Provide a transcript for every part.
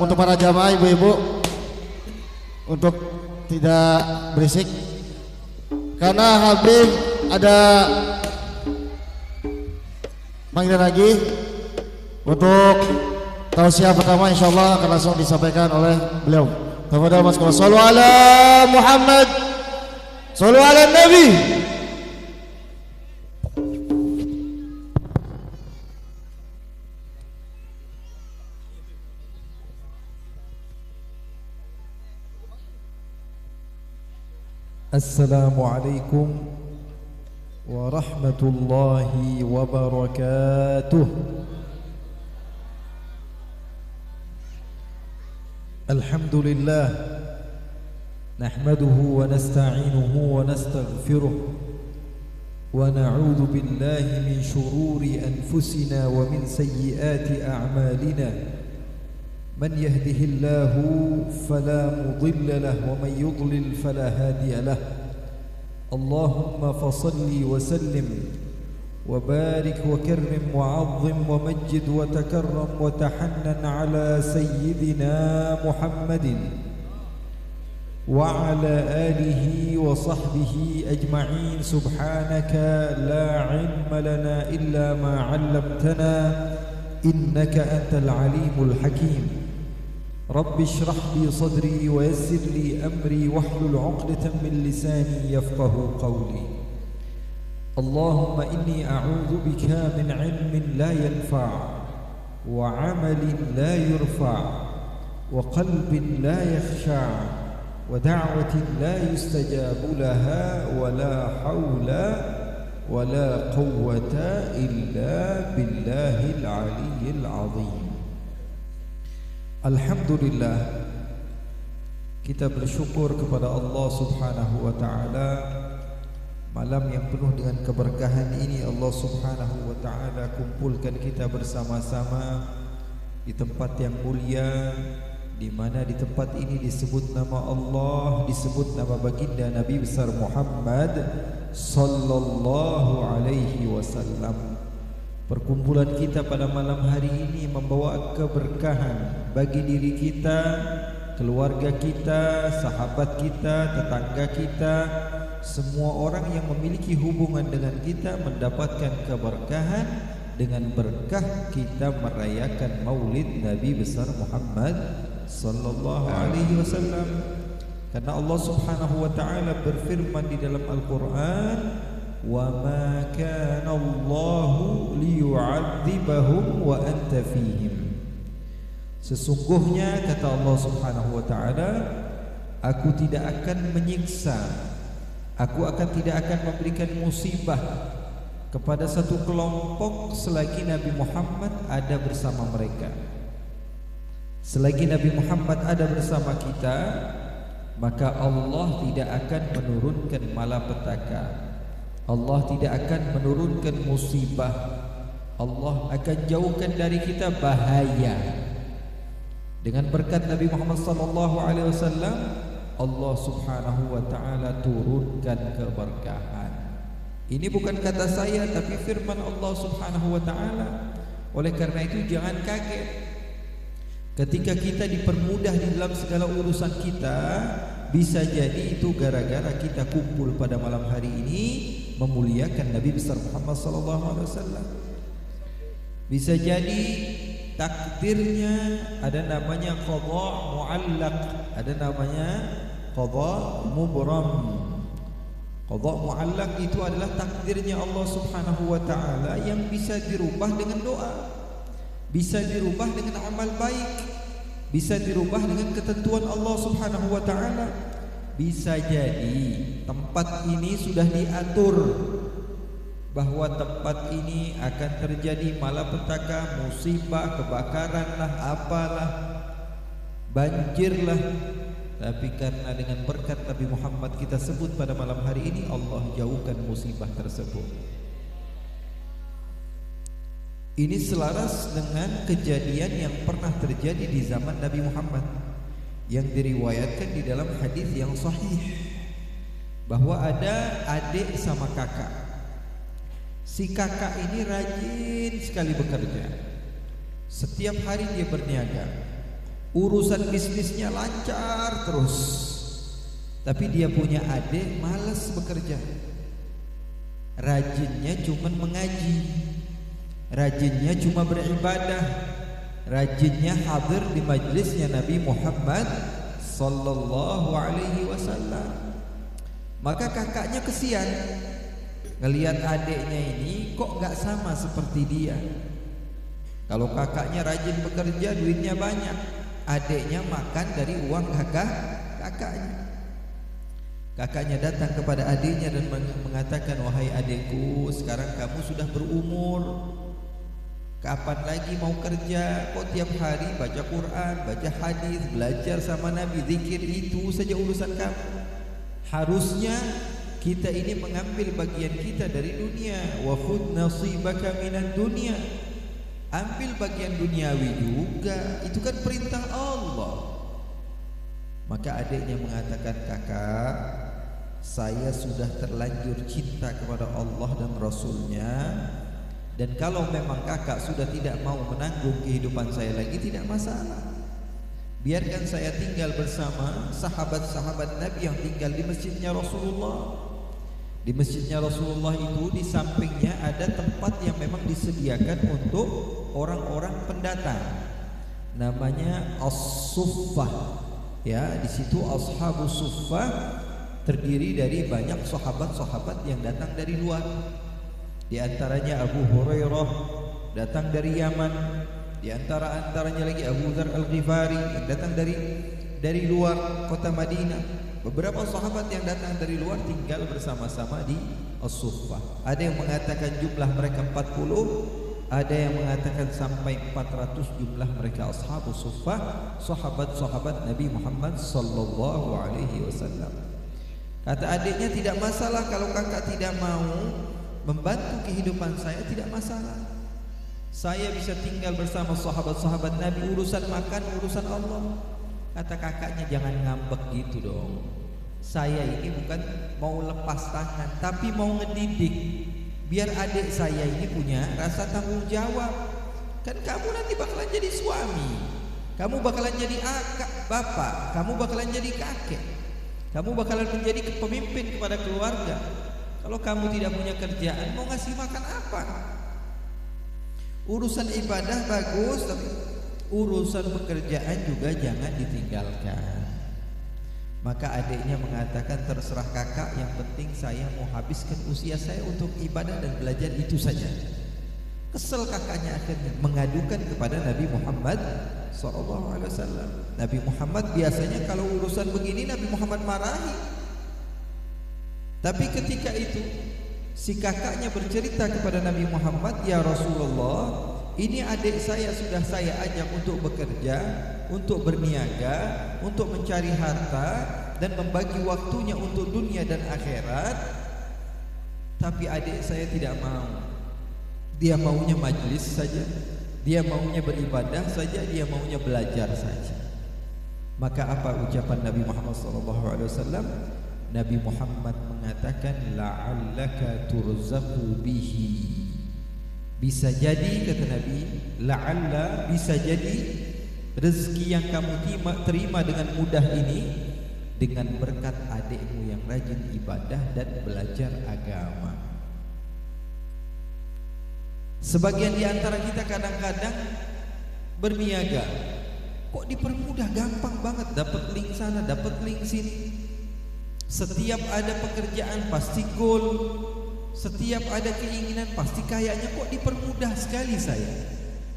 untuk para jamaah ibu-ibu untuk tidak berisik karena Habib ada manggil lagi untuk tausiah pertama, insyaallah akan langsung disampaikan oleh beliau. Tafadhal Mas. Shallu ala Muhammad, shallu ala Nabi. Assalamualaikum warahmatullahi wabarakatuh. Alhamdulillah nahmaduhu wa nasta'inuhu wa nastaghfiruh wa na'udzu billahi min shururi anfusina wa min sayyiati a'malina. من يهده الله فلا مضل له ومن يضلل فلا هادي له. اللهم فصل وسلم وبارك وكرم وعظم ومجد وتكرم وتحنن على سيدنا محمد وعلى آله وصحبه أجمعين. سبحانك لا علم لنا إلا ما علمتنا إنك أنت العليم الحكيم. رب اشرح لي صدري ويسر لي أمري واحلل عقدة من لساني يفقه قولي. اللهم إني أعوذ بك من علم لا ينفع وعمل لا يرفع وقلب لا يخشع ودعوة لا يستجاب لها ولا حول ولا قوة إلا بالله العلي العظيم. Alhamdulillah, kita bersyukur kepada Allah Subhanahu wa taala. Malam yang penuh dengan keberkahan ini Allah Subhanahu wa taala kumpulkan kita bersama-sama di tempat yang mulia, di mana di tempat ini disebut nama Allah, disebut nama baginda Nabi besar Muhammad sallallahu alaihi wasallam. Perkumpulan kita pada malam hari ini membawa keberkahan bagi diri kita, keluarga kita, sahabat kita, tetangga kita. Semua orang yang memiliki hubungan dengan kita mendapatkan keberkahan dengan berkah kita merayakan Maulid Nabi besar Muhammad sallallahu alaihi wasallam. Karena Allah Subhanahu wa taala berfirman di dalam Al-Qur'an, وَمَا كَانَ اللَّهُ لِيُعَذِّبَهُمْ وَأَنْتَ فِيهِمْ. Sesungguhnya kata Allah Subhanahu wa taala, aku tidak akan menyiksa, aku tidak akan memberikan musibah kepada satu kelompok selagi Nabi Muhammad ada bersama mereka. Selagi Nabi Muhammad ada bersama kita, maka Allah tidak akan menurunkan malapetaka, Allah tidak akan menurunkan musibah, Allah akan jauhkan dari kita bahaya. Dengan berkat Nabi Muhammad sallallahu alaihi wasallam, Allah Subhanahu wa taala turunkan keberkahan. Ini bukan kata saya tapi firman Allah Subhanahu wa taala. Oleh karena itu jangan kaget ketika kita dipermudah di dalam segala urusan kita. Bisa jadi itu gara-gara kita kumpul pada malam hari ini memuliakan Nabi besar Muhammad sallallahu alaihi wasallam. Bisa jadi takdirnya ada namanya qadha muallaq, ada namanya qadha mubram. Qadha muallaq itu adalah takdirnya Allah Subhanahu wa taala yang bisa dirubah dengan doa, bisa dirubah dengan amal baik, bisa dirubah dengan ketentuan Allah Subhanahu wa taala. Bisa jadi tempat ini sudah diatur bahwa tempat ini akan terjadi malapetaka, musibah, kebakaran lah, apalah, banjir lah. Tapi karena dengan berkat Nabi Muhammad kita sebut pada malam hari ini, Allah jauhkan musibah tersebut. Ini selaras dengan kejadian yang pernah terjadi di zaman Nabi Muhammad yang diriwayatkan di dalam hadis yang sahih, bahwa ada adik sama kakak. Si kakak ini rajin sekali bekerja. Setiap hari dia berniaga. urusan bisnisnya lancar terus, tapi dia punya adik malas bekerja, rajinnya cuma mengaji, rajinnya cuma beribadah, rajinnya hadir di majlisnya Nabi Muhammad sallallahu alaihi wasallam. Maka kakaknya kesian ngelihat adiknya ini kok gak sama seperti dia. Kalau kakaknya rajin bekerja, duitnya banyak, adiknya makan dari uang kakaknya. Kakaknya datang kepada adiknya dan mengatakan, wahai adikku, sekarang kamu sudah berumur, kapan lagi mau kerja? Kok tiap hari baca Quran, baca hadis, belajar sama Nabi, zikir, itu saja urusan kamu. Harusnya kita ini mengambil bagian kita dari dunia. Wa khudh nasibaka minad dunya. Ambil bagian duniawi juga, itu kan perintah Allah. Maka adiknya mengatakan, kakak, saya sudah terlanjur cinta kepada Allah dan Rasulnya, dan kalau memang kakak sudah tidak mau menanggung kehidupan saya lagi, tidak masalah. Biarkan saya tinggal bersama sahabat-sahabat Nabi yang tinggal di masjidnya Rasulullah. Di masjidnya Rasulullah itu di sampingnya ada tempat yang memang disediakan untuk orang-orang pendatang, namanya As-Suffah. Ya, di situ Ashabus Suffah terdiri dari banyak sahabat-sahabat yang datang dari luar. Di antaranya Abu Hurairah datang dari Yaman, di antaranya lagi Abu Dzar Al-Ghifari yang datang dari luar kota Madinah. Beberapa sahabat yang datang dari luar tinggal bersama-sama di As-Suffah. Ada yang mengatakan jumlah mereka 40, ada yang mengatakan sampai 400 jumlah mereka Ashabus Suffah, sahabat-sahabat Nabi Muhammad sallallahu alaihi wasallam. Kata adiknya, tidak masalah kalau kakak tidak mau membantu kehidupan saya, tidak masalah. Saya bisa tinggal bersama sahabat-sahabat Nabi, urusan makan urusan Allah. Kata kakaknya, jangan ngambek gitu dong. Saya ini bukan mau lepas tangan, tapi mau ngedidik biar adik saya ini punya rasa tanggung jawab. Kan kamu nanti bakalan jadi suami, kamu bakalan jadi bapak, kamu bakalan jadi kakek, kamu bakalan menjadi pemimpin kepada keluarga. Kalau kamu tidak punya kerjaan, mau ngasih makan apa? Urusan ibadah bagus, tapi urusan pekerjaan juga jangan ditinggalkan. Maka adiknya mengatakan, terserah kakak, yang penting saya mau habiskan usia saya untuk ibadah dan belajar, itu saja. Kesel kakaknya, akhirnya mengadukan kepada Nabi Muhammad SAW. Nabi Muhammad biasanya kalau urusan begini Nabi Muhammad marahi. Tapi ketika itu si kakaknya bercerita kepada Nabi Muhammad, ya Rasulullah, ini adik saya sudah saya ajak untuk bekerja, untuk berniaga, untuk mencari harta dan membagi waktunya untuk dunia dan akhirat. Tapi adik saya tidak mau. Dia maunya majlis saja, dia maunya beribadah saja, dia maunya belajar saja. Maka apa ucapan Nabi Muhammad SAW? Nabi Muhammad mengatakan, la'allaka turzaqu bihi. Bisa jadi, kata Nabi, la'alla, bisa jadi rezeki yang kamu terima dengan mudah ini dengan berkat adikmu yang rajin ibadah dan belajar agama. Sebagian di antara kita kadang-kadang berniaga, kok dipermudah, gampang banget, dapat link sana, dapat link sini. Setiap ada pekerjaan pasti goal, setiap ada keinginan pasti kayaknya, kok dipermudah sekali saya.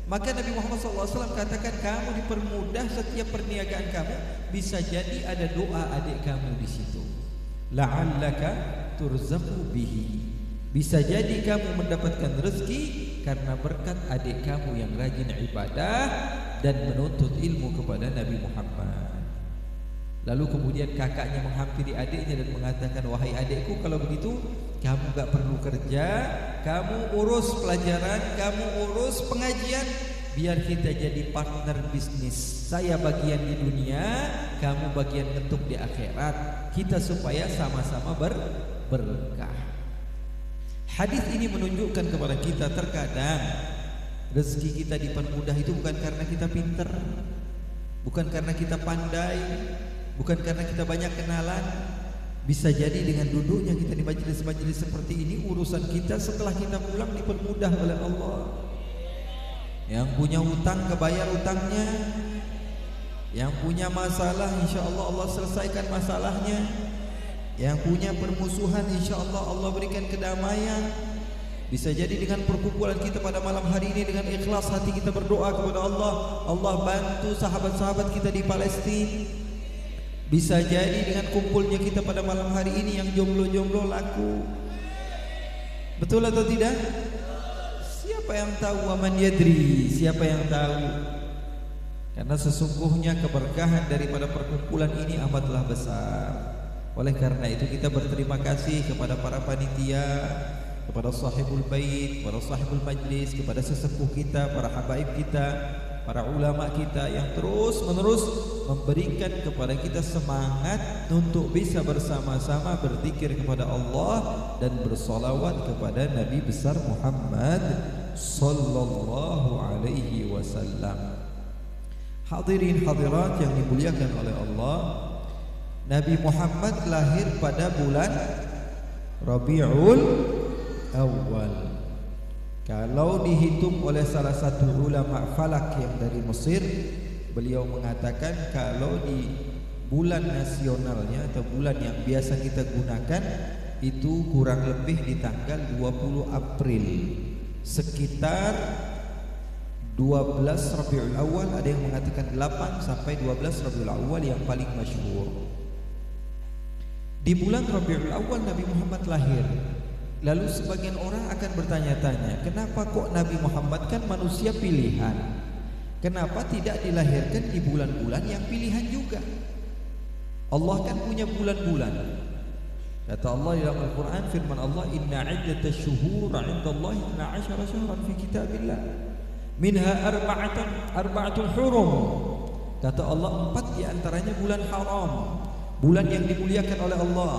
Maka Nabi Muhammad SAW katakan, kamu dipermudah setiap perniagaan kamu, bisa jadi ada doa adik kamu di situ. La'allaka turzaqu bihi. Bisa jadi kamu mendapatkan rezeki karena berkat adik kamu yang rajin ibadah dan menuntut ilmu kepada Nabi Muhammad. Lalu kemudian kakaknya menghampiri adiknya dan mengatakan, wahai adikku, kalau begitu kamu gak perlu kerja, kamu urus pelajaran, kamu urus pengajian, biar kita jadi partner bisnis. Saya bagian di dunia, kamu bagian ngetuk di akhirat, kita supaya sama-sama berkah. Hadis ini menunjukkan kepada kita, terkadang rezeki kita dipermudah itu bukan karena kita pinter, bukan karena kita pandai, bukan karena kita banyak kenalan. Bisa jadi dengan duduknya kita di majelis-majelis seperti ini, urusan kita setelah kita pulang dipermudah oleh Allah. Yang punya utang kebayar utangnya, yang punya masalah insyaallah Allah selesaikan masalahnya, yang punya permusuhan insyaallah Allah berikan kedamaian. Bisa jadi dengan perkumpulan kita pada malam hari ini, dengan ikhlas hati kita berdoa kepada Allah, Allah bantu sahabat-sahabat kita di Palestina. Bisa jadi dengan kumpulnya kita pada malam hari ini yang jomblo-jomblo laku. Betul atau tidak? Siapa yang tahu? Waman yadri, siapa yang tahu? Karena sesungguhnya keberkahan daripada perkumpulan ini amatlah besar. Oleh karena itu kita berterima kasih kepada para panitia, kepada sahibul bait, kepada sahibul majlis, kepada sesepuh kita, para habaib kita, para ulama kita yang terus menerus memberikan kepada kita semangat untuk bisa bersama-sama berzikir kepada Allah dan bersolawat kepada Nabi besar Muhammad sallallahu alaihi wasallam. Hadirin hadirat yang dimuliakan oleh Allah, Nabi Muhammad lahir pada bulan Rabiul Awal. Kalau dihitung oleh salah satu ulama falak yang dari Mesir, beliau mengatakan kalau di bulan nasionalnya atau bulan yang biasa kita gunakan itu kurang lebih di tanggal 20 April, sekitar 12 Rabiul Awal. Ada yang mengatakan 8 sampai 12 Rabiul Awal yang paling masyhur. Di bulan Rabiul Awal Nabi Muhammad lahir. Lalu sebagian orang akan bertanya-tanya, kenapa kok Nabi Muhammad kan manusia pilihan, kenapa tidak dilahirkan di bulan-bulan yang pilihan juga? Allah kan punya bulan-bulan. Kata Allah dalam Al-Quran, firman Allah, inna iddatash syuhur 'indallahi 12 syahran fi kitabillah minha arba'atun hurum. Kata Allah, 4 di antaranya bulan haram, bulan yang dimuliakan oleh Allah,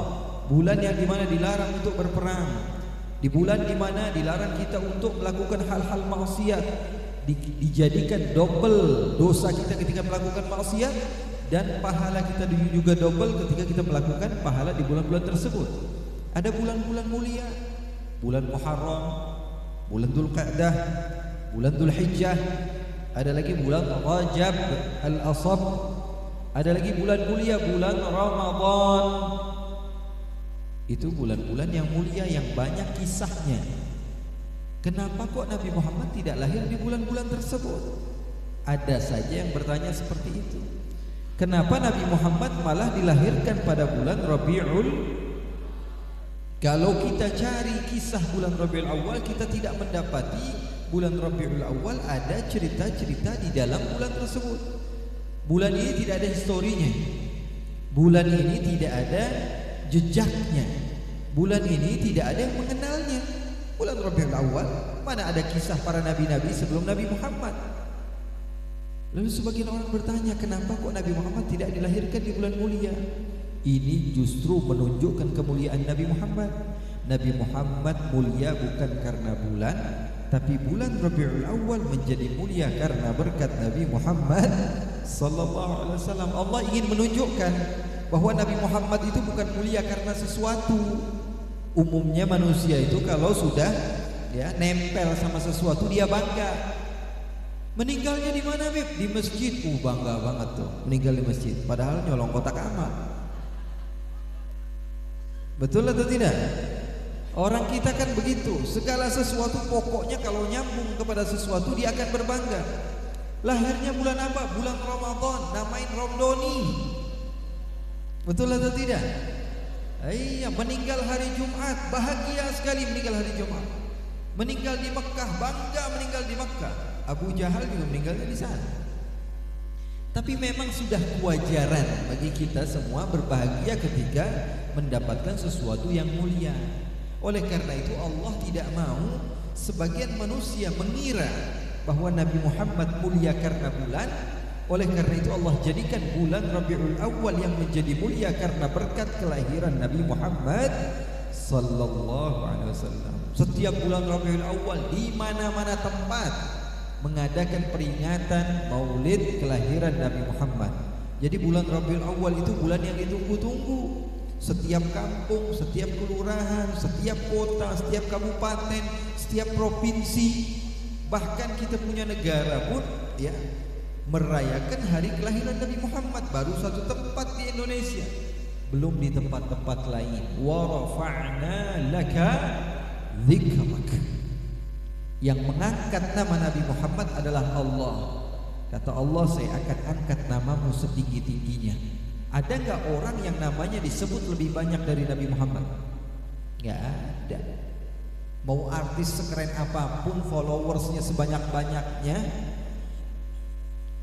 bulan yang dimana dilarang untuk berperang, di bulan dimana dilarang kita untuk melakukan hal-hal maksiat, dijadikan double dosa kita ketika melakukan maksiat, dan pahala kita juga double ketika kita melakukan pahala di bulan-bulan tersebut. Ada bulan-bulan mulia, bulan Muharram, bulan Dzulqa'dah, bulan Dzulhijjah, ada lagi bulan Rajab al-Asab, ada lagi bulan mulia bulan Ramadan. Itu bulan-bulan yang mulia yang banyak kisahnya. Kenapa kok Nabi Muhammad tidak lahir di bulan-bulan tersebut? Ada saja yang bertanya seperti itu. Kenapa Nabi Muhammad malah dilahirkan pada bulan Rabiul? Kalau kita cari kisah bulan Rabiul Awal, kita tidak mendapati bulan Rabiul Awal ada cerita-cerita di dalam bulan tersebut. Bulan ini tidak ada historinya. Bulan ini tidak ada jejaknya. Bulan ini tidak ada yang mengenalnya. Bulan Rabiul Awal, mana ada kisah para nabi-nabi sebelum Nabi Muhammad? Lalu sebagian orang bertanya, kenapa kok Nabi Muhammad tidak dilahirkan di bulan mulia? Ini justru menunjukkan kemuliaan Nabi Muhammad. Nabi Muhammad mulia bukan karena bulan, tapi bulan Rabiul Awal menjadi mulia karena berkat Nabi Muhammad sallallahu alaihi wasallam. Allah ingin menunjukkan bahwa Nabi Muhammad itu bukan mulia karena sesuatu. Umumnya manusia itu kalau sudah nempel sama sesuatu dia bangga. Meninggalnya di mana, Bib? Di masjid. Bangga banget tuh meninggal di masjid, padahal nyolong kotak amal. Betul atau tidak? Orang kita kan begitu, segala sesuatu pokoknya kalau nyambung kepada sesuatu dia akan berbangga. Lahirnya bulan apa? Bulan Ramadan, namain Romdoni. Betul atau tidak? Iya, meninggal hari Jumat, bahagia sekali meninggal hari Jumat. Meninggal di Mekah, bangga meninggal di Mekah. Abu Jahal juga meninggalnya di sana. Tapi memang sudah kewajaran bagi kita semua berbahagia ketika mendapatkan sesuatu yang mulia. Oleh karena itu Allah tidak mau sebagian manusia mengira bahwa Nabi Muhammad mulia karena bulan. Oleh karena itu Allah jadikan bulan Rabiul Awal yang menjadi mulia karena berkat kelahiran Nabi Muhammad sallallahu alaihi wasallam. Setiap bulan Rabiul Awal di mana-mana tempat mengadakan peringatan Maulid kelahiran Nabi Muhammad. Jadi bulan Rabiul Awal itu bulan yang ditunggu-tunggu. Setiap kampung, setiap kelurahan, setiap kota, setiap kabupaten, setiap provinsi, bahkan kita punya negara pun ya merayakan hari kelahiran Nabi Muhammad. Baru satu tempat di Indonesia, belum di tempat-tempat lain. Wa rafa'na laka dzikrak. Yang mengangkat nama Nabi Muhammad adalah Allah. Kata Allah, saya akan angkat namamu setinggi-tingginya. Ada nggak orang yang namanya disebut lebih banyak dari Nabi Muhammad? Nggak ada. Mau artis sekeren apapun, followersnya sebanyak-banyaknya,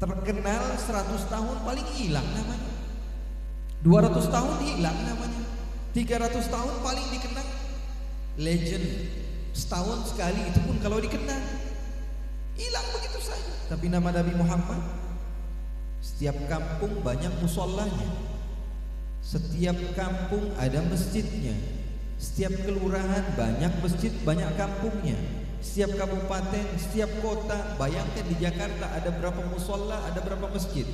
terkenal 100 tahun paling hilang namanya, 200 tahun hilang namanya, 300 tahun paling dikenang. Legend setahun sekali, itu pun kalau dikenang hilang begitu saja. Tapi nama Nabi Muhammad, setiap kampung banyak musallanya, setiap kampung ada masjidnya, setiap kelurahan banyak masjid, banyak kampungnya, setiap kabupaten, setiap kota. Bayangkan di Jakarta ada berapa musalla, ada berapa masjid.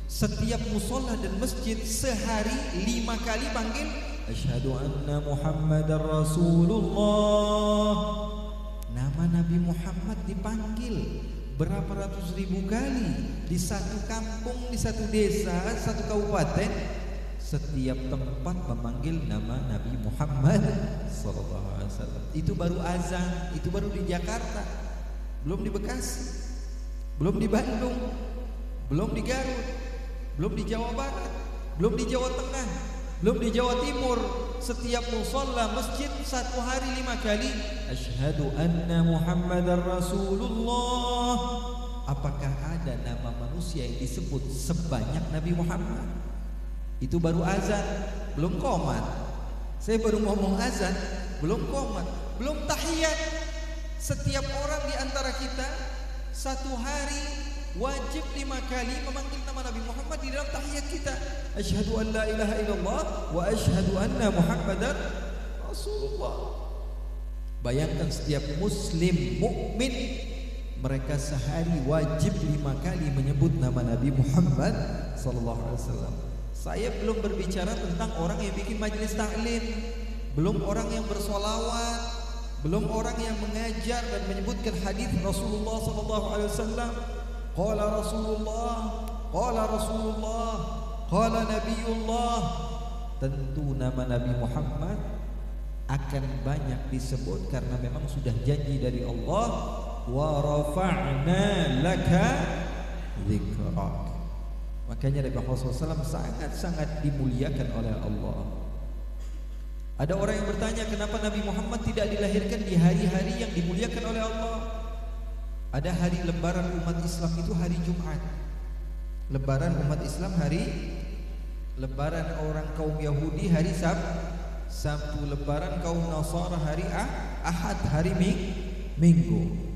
Setiap musalla dan masjid sehari 5 kali panggil asyhadu anna Muhammadar Rasulullah. Nama Nabi Muhammad dipanggil berapa ratus ribu kali di satu kampung, di satu desa, satu kabupaten. Setiap tempat memanggil nama Nabi Muhammad sallallahu alaihi wasallam. Itu baru azan, itu baru di Jakarta. Belum di Bekasi, belum di Bandung, belum di Garut, belum di Jawa Barat, belum di Jawa Tengah, belum di Jawa Timur. Setiap musalla masjid satu hari 5 kali asyhadu anna Muhammadar Rasulullah. Apakah ada nama manusia yang disebut sebanyak Nabi Muhammad? Itu baru azan, belum qomat. Saya baru ngomong azan, belum qomat, belum tahiyat. Setiap orang di antara kita satu hari wajib 5 kali memanggil nama Nabi Muhammad di dalam tahiyat kita. Asyhadu an la ilaha illallah wa asyhadu anna Muhammadar Rasulullah. Bayangkan setiap muslim mukmin, mereka sehari wajib 5 kali menyebut nama Nabi Muhammad sallallahu alaihi wasallam. Saya belum berbicara tentang orang yang bikin majelis taklim, belum orang yang bersolawat, belum orang yang mengajar dan menyebutkan hadis Rasulullah sallallahu alaihi wasallam. Qala Rasulullah, qala Rasulullah, qala Nabiullah. Tentu nama Nabi Muhammad akan banyak disebut karena memang sudah janji dari Allah, wa rafa'na laka dzikrak. Makanya Nabi Muhammad SAW sangat-sangat dimuliakan oleh Allah. Ada orang yang bertanya, kenapa Nabi Muhammad tidak dilahirkan di hari-hari yang dimuliakan oleh Allah? Ada hari lebaran umat Islam itu hari Jumat. Lebaran umat Islam hari, lebaran orang kaum Yahudi hari Sabtu, lebaran kaum Nasara hari Ahad, hari Minggu.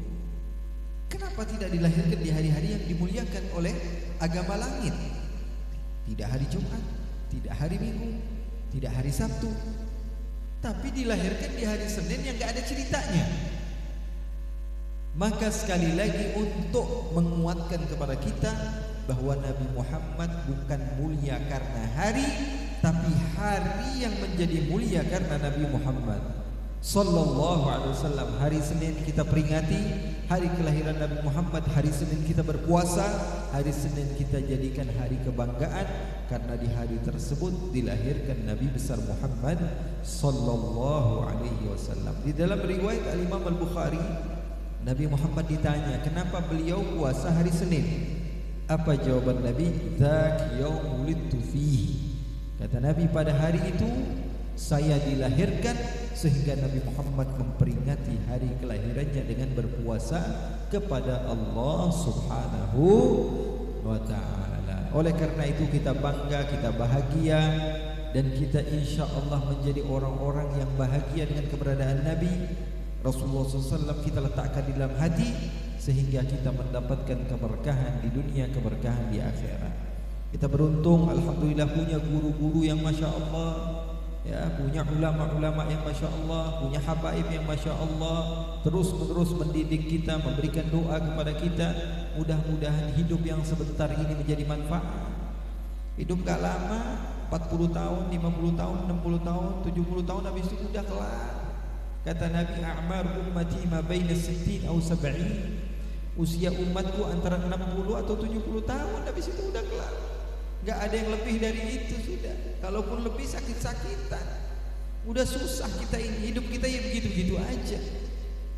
Kenapa tidak dilahirkan di hari-hari yang dimuliakan oleh agama langit? Tidak hari Jumat, tidak hari Minggu, tidak hari Sabtu, tapi dilahirkan di hari Senin yang gak ada ceritanya. Maka sekali lagi untuk menguatkan kepada kita bahwa Nabi Muhammad bukan mulia karena hari, tapi hari yang menjadi mulia karena Nabi Muhammad sallallahu alaihi wasallam. Hari Senin kita peringati hari kelahiran Nabi Muhammad. Hari Senin kita berpuasa. Hari Senin kita jadikan hari kebanggaan karena di hari tersebut dilahirkan Nabi besar Muhammad sallallahu alaihi wasallam. Di dalam riwayat Al-Imam Al-Bukhari, Nabi Muhammad ditanya, kenapa beliau puasa hari Senin? Apa jawaban Nabi? Dzak yaum wulidtu fihi. Kata Nabi, pada hari itu saya dilahirkan, sehingga Nabi Muhammad memperingati hari kelahirannya dengan berpuasa kepada Allah Subhanahu wa ta'ala. Oleh karena itu kita bangga, kita bahagia, dan kita insya Allah menjadi orang-orang yang bahagia dengan keberadaan Nabi Rasulullah SAW. Kita letakkan di dalam hati sehingga kita mendapatkan keberkahan di dunia, keberkahan di akhirat. Kita beruntung, alhamdulillah punya guru-guru yang masya Allah ya, punya ulama-ulama yang masya Allah, punya habaib yang masya Allah, terus menerus mendidik kita, memberikan doa kepada kita. Mudah-mudahan hidup yang sebentar ini menjadi manfaat. Hidup gak lama, 40 tahun, 50 tahun, 60 tahun, 70 tahun, habis itu udah kelar. Kata Nabi, a'mar ummati ma baina 60 atau 70. Usia umatku antara 60 atau 70 tahun, habis itu udah kelar. Gak ada yang lebih dari itu sudah. Kalaupun lebih sakit-sakitan. Udah susah kita ini, hidup kita ya begitu-begitu aja.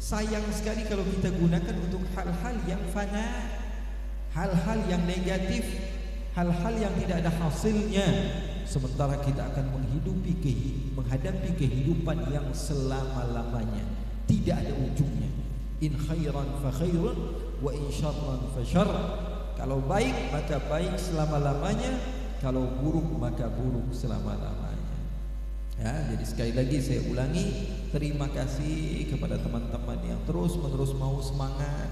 Sayang sekali kalau kita gunakan untuk hal-hal yang fana, hal-hal yang negatif, hal-hal yang tidak ada hasilnya. Sementara kita akan menghadapi kehidupan yang selama-lamanya, tidak ada ujungnya. In khairan fa khairun wa in syarran fa syarr. Kalau baik maka baik selama-lamanya, kalau buruk maka buruk selama-lamanya. Ya, jadi sekali lagi saya ulangi, terima kasih kepada teman-teman yang terus-menerus mau semangat,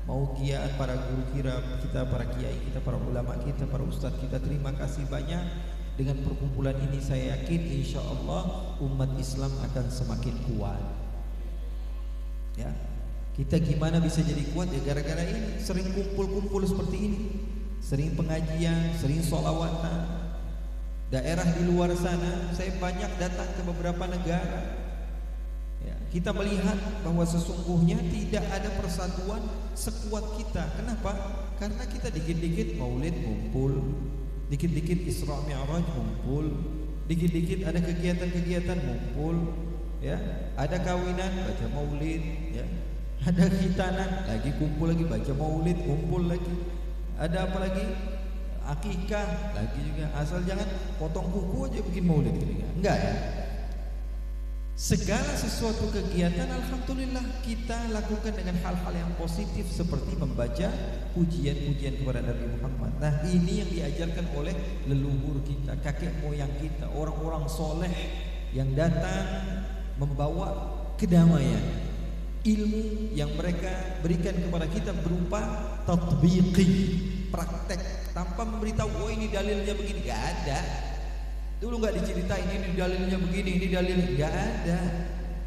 mau giat, para guru kita, para kiai kita, para ulama kita, para ustadz kita. Terima kasih banyak. Dengan perkumpulan ini saya yakin insya Allah umat Islam akan semakin kuat. Ya, kita gimana bisa jadi kuat ya gara-gara ini, sering kumpul-kumpul seperti ini, sering pengajian, sering sholawatan. Daerah di luar sana saya banyak datang ke beberapa negara. Ya, kita melihat bahwa sesungguhnya tidak ada persatuan sekuat kita. Kenapa? Karena kita dikit-dikit maulid ngumpul, dikit-dikit Isra Mi'raj ngumpul, dikit-dikit ada kegiatan-kegiatan ngumpul, ya, ada kawinan baca maulid, ya, ada khitanan lagi kumpul lagi baca maulid, kumpul lagi, ada apa lagi, akikah lagi juga. Asal jangan potong kuku aja bikin maulid gitu, enggak ya. Segala sesuatu kegiatan alhamdulillah kita lakukan dengan hal-hal yang positif seperti membaca pujian-pujian kepada Nabi Muhammad. Nah, ini yang diajarkan oleh leluhur kita, kakek moyang kita, orang-orang soleh yang datang membawa kedamaian. Ilmu yang mereka berikan kepada kita berupa tatbiqi, praktek, tanpa memberitahu oh ini dalilnya begini, enggak ada. Dulu nggak diceritain ini dalilnya begini, ini dalilnya, nggak ada.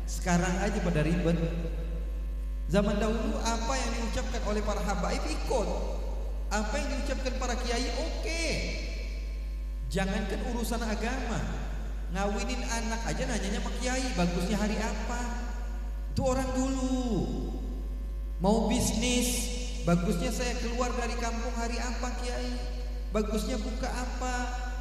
Sekarang aja pada ribet. Zaman dahulu apa yang diucapkan oleh para habaib ikut, apa yang diucapkan para kiai oke. Jangankan urusan agama, ngawinin anak aja nanyanya sama kiai, bagusnya hari apa? Itu orang dulu. Mau bisnis, bagusnya saya keluar dari kampung hari apa kiai? Bagusnya buka apa?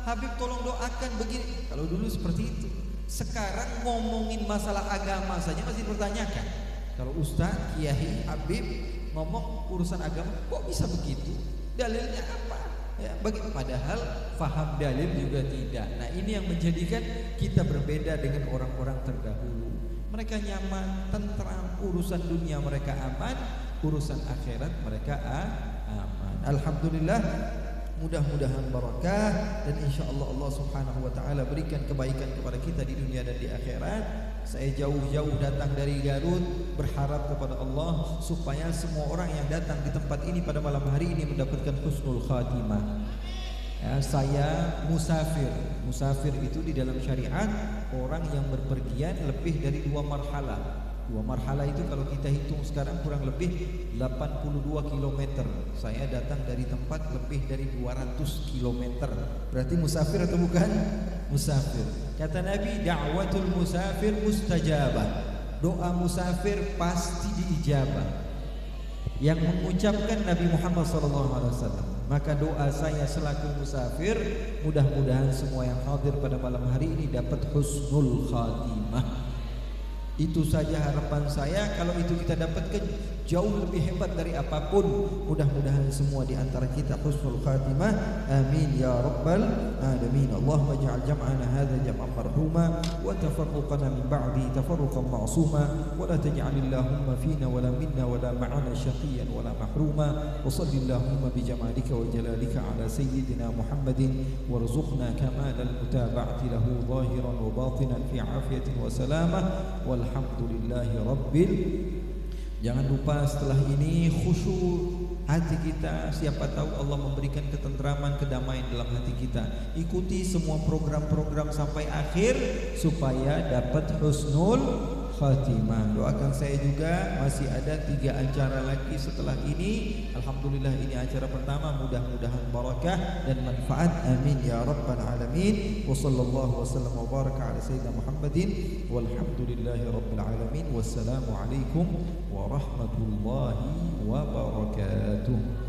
Habib tolong doakan begini. Kalau dulu seperti itu. Sekarang ngomongin masalah agama saja masih dipertanyakan. Kalau ustaz, kiai, habib ngomong urusan agama, kok bisa begitu? Dalilnya apa? Ya, padahal faham dalil juga tidak. Nah, ini yang menjadikan kita berbeda dengan orang-orang terdahulu. Mereka nyaman, tentram, urusan dunia mereka aman, urusan akhirat mereka aman. Alhamdulillah. Mudah-mudahan barakah dan insyaallah Allah Subhanahu wa taala berikan kebaikan kepada kita di dunia dan di akhirat. Saya jauh-jauh datang dari Garut berharap kepada Allah supaya semua orang yang datang di tempat ini pada malam hari ini mendapatkan husnul khatimah. Ya, saya musafir. Musafir itu di dalam syariat orang yang berpergian lebih dari 2 marhalah. 2 marhalah itu kalau kita hitung sekarang kurang lebih 82 km. Saya datang dari tempat lebih dari 200 km. Berarti musafir atau bukan? Musafir. Kata Nabi, da'watul musafir mustajabah. Doa musafir pasti diijabah. Yang mengucapkan Nabi Muhammad SAW. Maka doa saya selaku musafir, mudah-mudahan semua yang hadir pada malam hari ini dapat husnul khatimah. Itu saja harapan saya. Kalau itu kita dapatkan jauh lebih hebat dari apapun. Mudah-mudahan semua di antara kita husnul khatimah. Amin ya rabbal alamin. Allahumma ja'al jam'ana hadza jam'an marhuma wa tafarruqana min ba'di tafarruqan ma'suma wa la taj'al Allahumma fina wa la minna wa la ma'ana syaqiyan wa la mahruma. Wa sallallahumma bi jamalika wa jalalika ala sayyidina Muhammadin warzuqna kamalal mutaba'ati lahu zahiran wa batinan fi afiyatin wa salamah. Walhamdulillahi rabbil. Jangan lupa setelah ini khusyuk hati kita. Siapa tahu Allah memberikan ketentraman, kedamaian dalam hati kita. Ikuti semua program-program sampai akhir supaya dapat husnul khatimah. Doakan saya juga, masih ada 3 acara lagi setelah ini. Alhamdulillah ini acara pertama, mudah-mudahan barakah dan manfaat. Amin ya rabbal alamin. Wa sallallahu wasallam wa baraka ala sayyidina Muhammadin walhamdulillahi rabbil alamin. Wassalamu alaikum warahmatullahi wabarakatuh.